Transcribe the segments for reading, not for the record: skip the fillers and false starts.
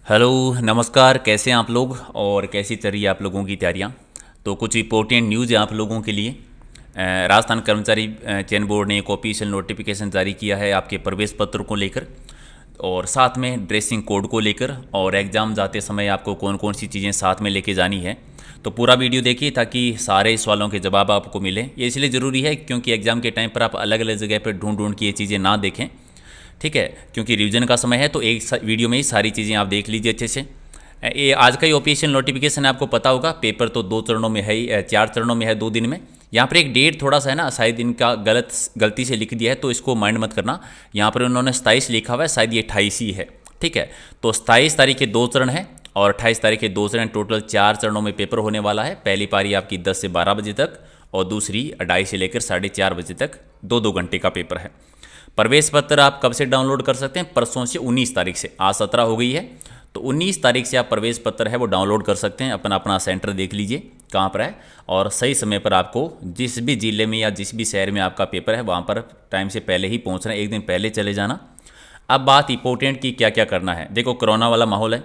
Hello नमस्कार, कैसे हैं आप लोग और कैसी चल रही है आप लोगों की तैयारियां। तो कुछ इंपॉर्टेंट न्यूज़ है आप लोगों के लिए। राजस्थान कर्मचारी चयन बोर्ड ने एक ऑफिशियल नोटिफिकेशन जारी किया है आपके प्रवेश पत्र को लेकर और साथ में ड्रेसिंग कोड को लेकर, और एग्ज़ाम जाते समय आपको कौन कौन सी चीज़ें साथ में लेके जानी है। तो पूरा वीडियो देखिए ताकि सारे सवालों के जवाब आपको मिले। ये इसलिए ज़रूरी है क्योंकि एग्ज़ाम के टाइम पर आप अलग अलग जगह पर ढूंढ ढूंढ के ये चीज़ें ना देखें, ठीक है, क्योंकि रिवीजन का समय है। तो एक वीडियो में ही सारी चीज़ें आप देख लीजिए अच्छे से। ये आज का ही ऑफिशियल नोटिफिकेशन है, आपको पता होगा। पेपर तो 2 चरणों में है ही, 4 चरणों में है 2 दिन में। यहाँ पर एक डेट थोड़ा सा है ना, शायद इनका गलती से लिख दिया है, तो इसको माइंड मत करना। यहाँ पर उन्होंने 27 लिखा हुआ है, शायद ये 28 ही है, ठीक है। तो 27 तारीख के 2 चरण है और 28 तारीख के 2 चरण, टोटल 4 चरणों में पेपर होने वाला है। पहली पारी आपकी 10 से 12 बजे तक और दूसरी 2:30 से लेकर 4:30 बजे तक 2-2 घंटे का पेपर है। प्रवेश पत्र आप कब से डाउनलोड कर सकते हैं? परसों से 19 तारीख से। आज 17 हो गई है, तो 19 तारीख से आप प्रवेश पत्र है वो डाउनलोड कर सकते हैं। अपना अपना सेंटर देख लीजिए कहाँ पर है और सही समय पर आपको जिस भी ज़िले में या जिस भी शहर में आपका पेपर है वहाँ पर टाइम से पहले ही पहुँचना है, एक दिन पहले चले जाना। अब बात इंपॉर्टेंट की क्या क्या करना है। देखो, कोरोना वाला माहौल है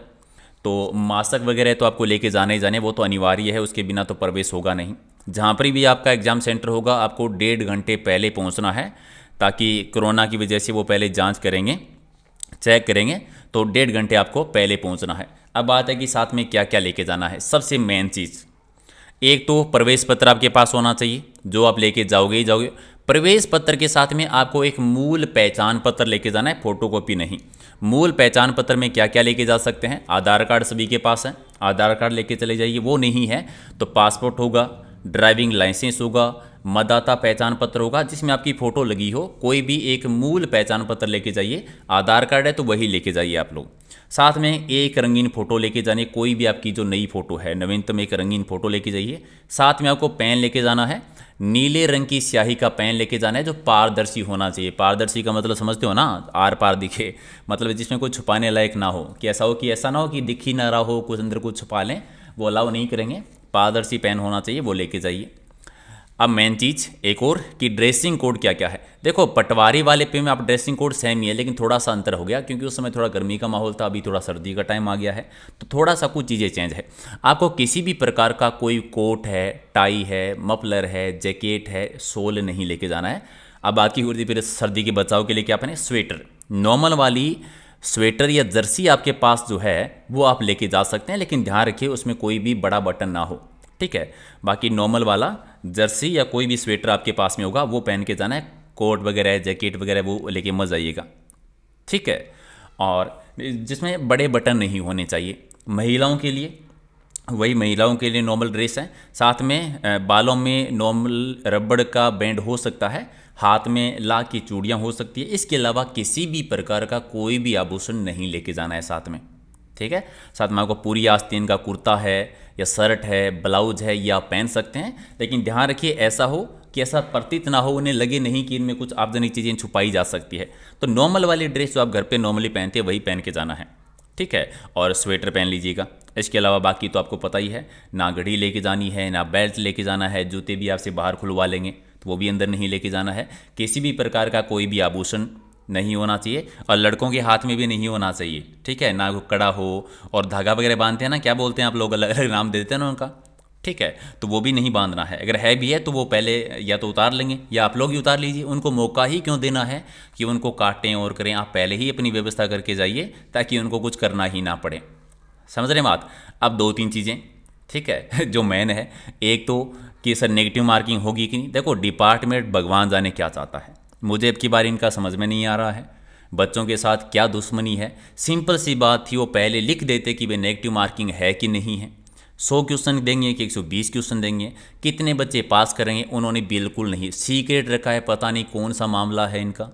तो मास्क वगैरह तो आपको लेके जाने ही जाने, वो तो अनिवार्य है, उसके बिना तो प्रवेश होगा नहीं। जहाँ पर भी आपका एग्ज़ाम सेंटर होगा आपको 1.5 घंटे पहले पहुँचना है, ताकि कोरोना की वजह से वो पहले जांच करेंगे, चेक करेंगे, तो 1.5 घंटे आपको पहले पहुंचना है। अब बात है कि साथ में क्या क्या लेके जाना है। सबसे मेन चीज़, एक तो प्रवेश पत्र आपके पास होना चाहिए, जो आप लेके जाओगे ही जाओगे। प्रवेश पत्र के साथ में आपको एक मूल पहचान पत्र लेके जाना है, फोटोकॉपी नहीं। मूल पहचान पत्र में क्या क्या लेके जा सकते हैं? आधार कार्ड सभी के पास है, आधार कार्ड लेके चले जाइए। वो नहीं है तो पासपोर्ट होगा, ड्राइविंग लाइसेंस होगा, मतदाता पहचान पत्र होगा जिसमें आपकी फ़ोटो लगी हो। कोई भी एक मूल पहचान पत्र लेके जाइए। आधार कार्ड है तो वही लेके जाइए आप लोग। साथ में एक रंगीन फ़ोटो लेके जानी, कोई भी आपकी जो नई फ़ोटो है, नवीनतम एक रंगीन फ़ोटो लेके जाइए। साथ में आपको पेन लेके जाना है, नीले रंग की स्याही का पेन लेके जाना है जो पारदर्शी होना चाहिए। पारदर्शी का मतलब समझते हो ना, आर पार दिखे, मतलब जिसमें कुछ छुपाने लायक ना हो, कि ऐसा ना हो कि दिख ही ना रहा हो, कुछ अंदर कुछ छुपा लें, वो अलाउ नहीं करेंगे। पारदर्शी पेन होना चाहिए, वो लेके जाइए। अब मेन चीज़ एक और कि ड्रेसिंग कोड क्या क्या है। देखो, पटवारी वाले पे में आप ड्रेसिंग कोड सेम ही है, लेकिन थोड़ा सा अंतर हो गया क्योंकि उस समय थोड़ा गर्मी का माहौल था, अभी थोड़ा सर्दी का टाइम आ गया है, तो थोड़ा सा कुछ चीज़ें चेंज है। आपको किसी भी प्रकार का कोई कोट है, टाई है, मफलर है, जैकेट है, शॉल नहीं लेके जाना है। अब बात की होती फिर सर्दी के बचाव के लिए क्या पहने? स्वेटर, नॉर्मल वाली स्वेटर या जर्सी आपके पास जो है वो आप लेके जा सकते हैं, लेकिन ध्यान रखिए उसमें कोई भी बड़ा बटन ना हो, ठीक है। बाकी नॉर्मल वाला जर्सी या कोई भी स्वेटर आपके पास में होगा वो पहन के जाना है। कोट वगैरह, जैकेट वगैरह वो लेके मत जाइएगा, ठीक है। और जिसमें बड़े बटन नहीं होने चाहिए। महिलाओं के लिए वही, महिलाओं के लिए नॉर्मल ड्रेस है। साथ में बालों में नॉर्मल रबड़ का बैंड हो सकता है, हाथ में ला की चूड़ियाँ हो सकती है। इसके अलावा किसी भी प्रकार का कोई भी आभूषण नहीं लेके जाना है साथ में, ठीक है। साथ में आपको पूरी आस्तीन का कुर्ता है या शर्ट है, ब्लाउज है, ये आप पहन सकते हैं, लेकिन ध्यान रखिए ऐसा हो कि ऐसा प्रतीत ना हो, उन्हें लगे नहीं कि इनमें कुछ आपजनी चीज़ें छुपाई जा सकती है। तो नॉर्मल वाली ड्रेस जो आप घर पे नॉर्मली पहनते हैं वही पहन के जाना है, ठीक है। और स्वेटर पहन लीजिएगा। इसके अलावा बाकी तो आपको पता ही है, ना घड़ी लेके जानी है, ना बेल्ट लेके जाना है। जूते भी आपसे बाहर खुलवा लेंगे तो वो भी अंदर नहीं लेके जाना है। किसी भी प्रकार का कोई भी आभूषण नहीं होना चाहिए और लड़कों के हाथ में भी नहीं होना चाहिए, ठीक है। ना वो कड़ा हो और धागा वगैरह बांधते हैं ना, क्या बोलते हैं आप लोग, अलग अलग नाम देते हैं ना उनका, ठीक है, तो वो भी नहीं बांधना है। अगर है भी है तो वो पहले या तो उतार लेंगे या आप लोग ही उतार लीजिए। उनको मौका ही क्यों देना है कि उनको काटें और करें। आप पहले ही अपनी व्यवस्था करके जाइए ताकि उनको कुछ करना ही ना पड़े। समझ रहे बात? अब 2-3 चीज़ें, ठीक है, जो मेन है। एक तो कि सर नेगेटिव मार्किंग होगी कि नहीं। देखो, डिपार्टमेंट भगवान जाने क्या चाहता है, मुझे अब की बार इनका समझ में नहीं आ रहा है। बच्चों के साथ क्या दुश्मनी है? सिंपल सी बात थी, वो पहले लिख देते कि वे नेगेटिव मार्किंग है कि नहीं है। 100 क्वेश्चन देंगे कि 120 क्वेश्चन देंगे, कितने बच्चे पास करेंगे, उन्होंने बिल्कुल नहीं, सीक्रेट रखा है। पता नहीं कौन सा मामला है इनका,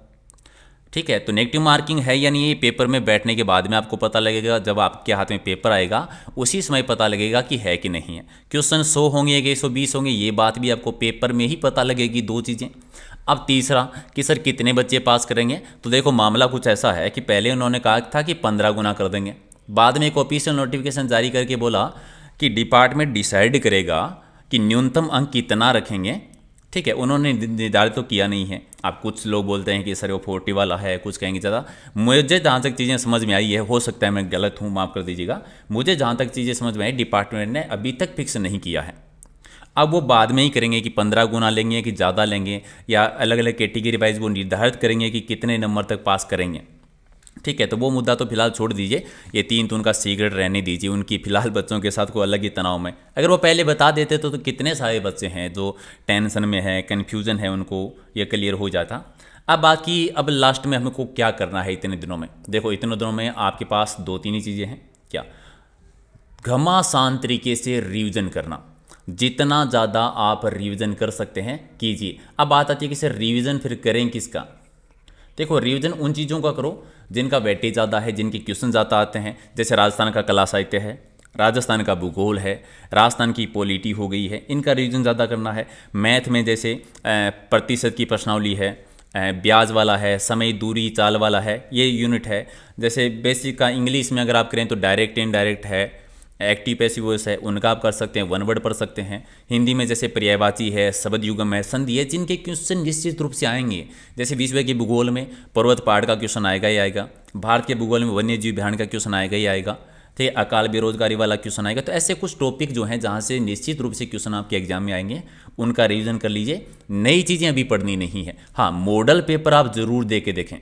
ठीक है। तो नेगेटिव मार्किंग है या नहीं, ये पेपर में बैठने के बाद में आपको पता लगेगा। जब आपके हाथ में पेपर आएगा उसी समय पता लगेगा कि है कि नहीं है। क्वेश्चन 100 होंगे कि 120 होंगे, ये बात भी आपको पेपर में ही पता लगेगी। 2 चीज़ें। अब तीसरा कि सर कितने बच्चे पास करेंगे, तो देखो मामला कुछ ऐसा है कि पहले उन्होंने कहा था कि 15 गुना कर देंगे। बाद में एक ऑफिशियल नोटिफिकेशन जारी करके बोला कि डिपार्टमेंट डिसाइड करेगा कि न्यूनतम अंक कितना रखेंगे ठीक है, उन्होंने निर्धारित तो किया नहीं है। आप कुछ लोग बोलते हैं कि सर वो 40 वाला है, कुछ कहेंगे ज़्यादा। मुझे जहाँ तक चीज़ें समझ में आई है, हो सकता है मैं गलत हूँ, माफ़ कर दीजिएगा, मुझे जहाँ तक चीज़ें समझ में आई डिपार्टमेंट ने अभी तक फिक्स नहीं किया है। अब वो बाद में ही करेंगे कि 15 गुना लेंगे कि ज़्यादा लेंगे, या अलग अलग कैटेगरी वाइज वो निर्धारित करेंगे कि कितने नंबर तक पास करेंगे। ठीक है, तो वो मुद्दा तो फिलहाल छोड़ दीजिए, ये 3 तो उनका सीक्रेट रहने दीजिए, उनकी फिलहाल बच्चों के साथ कोई अलग ही तनाव में। अगर वो पहले बता देते तो कितने सारे बच्चे हैं जो टेंशन में है, कन्फ्यूज़न है, उनको ये क्लियर हो जाता। अब बाकी अब लास्ट में हमको क्या करना है इतने दिनों में। देखो इतने दिनों में आपके पास 2-3 ही चीज़ें हैं। क्या? घमासान तरीके से रिवीजन करना, जितना ज़्यादा आप रिवीजन कर सकते हैं कीजिए। अब बात आती है कि सर रिवीजन फिर करें किसका। देखो रिवीजन उन चीज़ों का करो जिनका वेटेज ज़्यादा है, जिनके क्वेश्चन ज़्यादा आते हैं। जैसे राजस्थान का कला साहित्य है, राजस्थान का भूगोल है, राजस्थान की पॉलिटी हो गई है, इनका रिवीजन ज़्यादा करना है। मैथ में जैसे प्रतिशत की प्रश्नावली है, ब्याज वाला है, समय दूरी चाल वाला है, ये यूनिट है। जैसे बेसिक का इंग्लिश में अगर आप करें तो डायरेक्ट इनडायरेक्ट है, एक्टिव पैसिव वॉइस है, उनका आप कर सकते हैं, वन वर्ड पढ़ सकते हैं। हिंदी में जैसे पर्यायवाची है, शब्द युगम है, संधि है, जिनके क्वेश्चन निश्चित रूप से आएंगे। जैसे विश्व के भूगोल में पर्वत पहाड़ का क्वेश्चन आएगा ही आएगा, भारत के भूगोल में वन्य जीव अभ्यारण्य का क्वेश्चन आएगा ही आएगा, ठीक है, अकाल बेरोजगारी वाला क्वेश्चन आएगा। तो ऐसे कुछ टॉपिक जो हैं जहाँ से निश्चित रूप से क्वेश्चन आपके एग्जाम में आएंगे, उनका रिविजन कर लीजिए। नई चीज़ें अभी पढ़नी नहीं है। हाँ, मॉडल पेपर आप ज़रूर दे के देखें।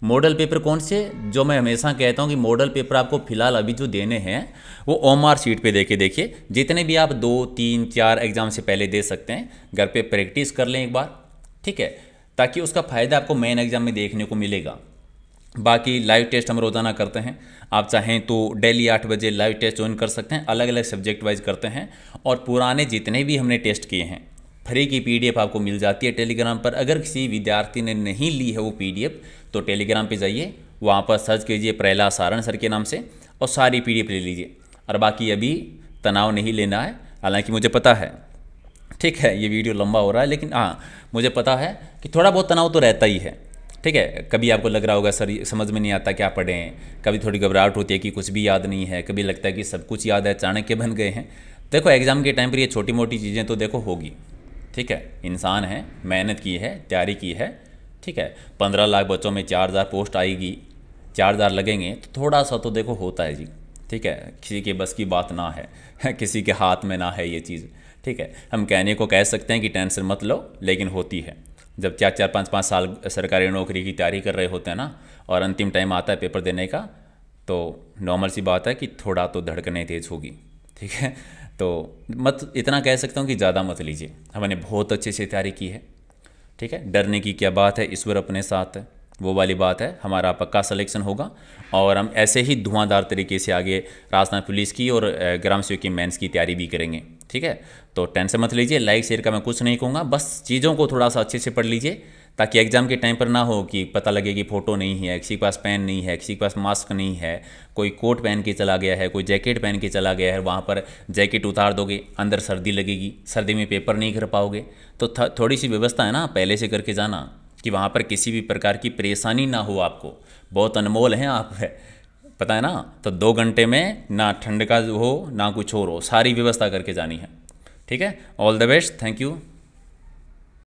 मॉडल पेपर कौन से, जो मैं हमेशा कहता हूँ कि मॉडल पेपर आपको फिलहाल अभी जो देने हैं वो ओएमआर शीट पे दे के देखिए। जितने भी आप 2, 3, 4 एग्जाम से पहले दे सकते हैं, घर पे प्रैक्टिस कर लें एक बार, ठीक है, ताकि उसका फ़ायदा आपको मेन एग्जाम में देखने को मिलेगा। बाकी लाइव टेस्ट हम रोज़ाना करते हैं, आप चाहें तो डेली 8 बजे लाइव टेस्ट ज्वाइन कर सकते हैं, अलग अलग सब्जेक्ट वाइज करते हैं। और पुराने जितने भी हमने टेस्ट किए हैं फ्री की पीडीएफ आपको मिल जाती है टेलीग्राम पर। अगर किसी विद्यार्थी ने नहीं ली है वो पीडीएफ, तो टेलीग्राम पे जाइए, वहाँ पर सर्च कीजिए प्रहलाद सारण सर के नाम से और सारी पीडीएफ ले लीजिए। और बाकी अभी तनाव नहीं लेना है, हालांकि मुझे पता है, ठीक है, ये वीडियो लंबा हो रहा है, लेकिन हाँ मुझे पता है कि थोड़ा बहुत तनाव तो रहता ही है। ठीक है, कभी आपको लग रहा होगा सर समझ में नहीं आता क्या पढ़ें, कभी थोड़ी घबराहट होती है कि कुछ भी याद नहीं है, कभी लगता है कि सब कुछ याद है, चाणक्य बन गए हैं। देखो एग्ज़ाम के टाइम पर ये छोटी मोटी चीज़ें तो देखो होगी, ठीक है, इंसान है, मेहनत की है, तैयारी की है, ठीक है। 15 लाख बच्चों में 4000 पोस्ट आएगी, 4000 लगेंगे, तो थोड़ा सा तो देखो होता है जी, ठीक है। किसी के बस की बात ना है किसी के हाथ में ना है ये चीज़, ठीक है। हम कहने को कह सकते हैं कि टेंशन मत लो, लेकिन होती है। जब 4-4, 5-5 साल सरकारी नौकरी की तैयारी कर रहे होते हैं ना, और अंतिम टाइम आता है पेपर देने का, तो नॉर्मल सी बात है कि थोड़ा तो धड़कनें तेज़ होगी, ठीक है। तो मत, इतना कह सकता हूँ कि ज़्यादा मत लीजिए, हमने बहुत अच्छे से तैयारी की है, ठीक है। डरने की क्या बात है, ईश्वर अपने साथ है, वो वाली बात है। हमारा पक्का सिलेक्शन होगा और हम ऐसे ही धुआंधार तरीके से आगे राजस्थान पुलिस की और ग्राम सेवक की मेंस की तैयारी भी करेंगे, ठीक है। तो टेंशन मत लीजिए, लाइक शेयर का मैं कुछ नहीं कहूँगा, बस चीज़ों को थोड़ा सा अच्छे से पढ़ लीजिए, ताकि एग्जाम के टाइम पर ना हो कि पता लगे कि फ़ोटो नहीं है, किसी के पास पेन नहीं है, किसी के पास मास्क नहीं है, कोई कोट पहन के चला गया है, कोई जैकेट पहन के चला गया है, वहाँ पर जैकेट उतार दोगे, अंदर सर्दी लगेगी, सर्दी में पेपर नहीं कर पाओगे। तो थोड़ी सी व्यवस्था है ना पहले से करके जाना, कि वहाँ पर किसी भी प्रकार की परेशानी ना हो आपको। बहुत अनमोल हैं आप, पता है ना। तो 2 घंटे में ना ठंड का हो ना कुछ और हो, सारी व्यवस्था करके जानी है, ठीक है। All the best, thank you.